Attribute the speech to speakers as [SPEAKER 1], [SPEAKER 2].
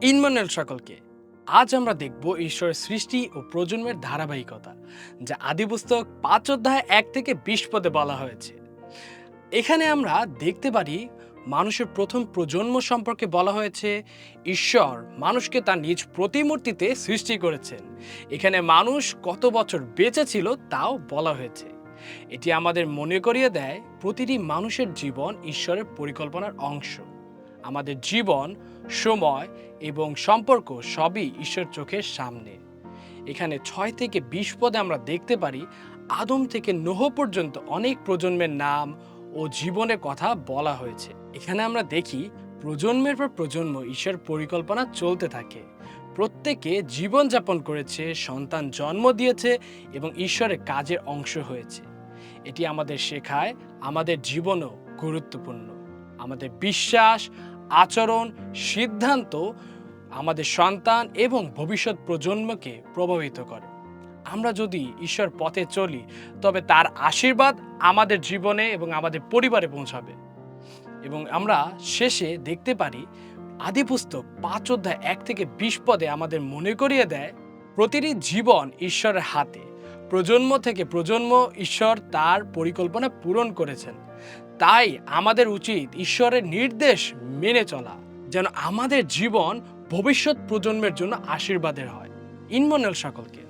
[SPEAKER 1] ইনমনের সকলকে আজ আমরা দেখব ঈশ্বরের সৃষ্টি ও প্রজন্মের ধারাবাহিকতা, যা আদি পুস্তক ৫ অধ্যায় ১ থেকে ২০ পদে বলা হয়েছে। এখানে আমরা দেখতে পারি মানুষের প্রথম প্রজন্ম সম্পর্কে বলা হয়েছে। ঈশ্বর মানুষকে তার নিজ প্রতিমূর্তিতে সৃষ্টি করেছেন। এখানে মানুষ কত বছর বেঁচে ছিল তাও বলা হয়েছে। এটি আমাদের মনে করিয়ে দেয় প্রতিটি মানুষের জীবন ঈশ্বরের পরিকল্পনার অংশ। আমাদের জীবন, সময় এবং সম্পর্ক সবই ঈশ্বর চোখের সামনে। এখানে ৬ থেকে ২০ পদে আমরা দেখতে পারি আদম থেকে নোহ পর্যন্ত অনেক প্রজন্মের নাম ও জীবনের কথা বলা হয়েছে। এখানে আমরা দেখি প্রজন্মের পর প্রজন্ম ঈশ্বর পরিকল্পনা চলতে থাকে। প্রত্যেকে জীবনযাপন করেছে, সন্তান জন্ম দিয়েছে এবং ঈশ্বরের কাজের অংশ হয়েছে। এটি আমাদের শেখায় আমাদের জীবনও গুরুত্বপূর্ণ। আমাদের বিশ্বাস, আচরণ, সিদ্ধান্ত আমাদের সন্তান এবং ভবিষ্যৎ প্রজন্মকে প্রভাবিত করে। আমরা যদি ঈশ্বর পথে চলি, তবে তার আশীর্বাদ আমাদের জীবনে এবং আমাদের পরিবারে পৌঁছাবে। এবং আমরা শেষে দেখতে পারি আদি পুস্তক ৫ অধ্যায় ১ থেকে ২০ পদে আমাদের মনে করিয়ে দেয় প্রতিটি জীবন ঈশ্বরের হাতে। প্রজন্ম থেকে প্রজন্ম ঈশ্বর তার পরিকল্পনা পূরণ করেছেন। তাই আমাদের উচিত ঈশ্বরের নির্দেশ মেনে চলা, যেন আমাদের জীবন ভবিষ্যৎ প্রজন্মের জন্য আশীর্বাদের হয়। ইনমনের সকলকে।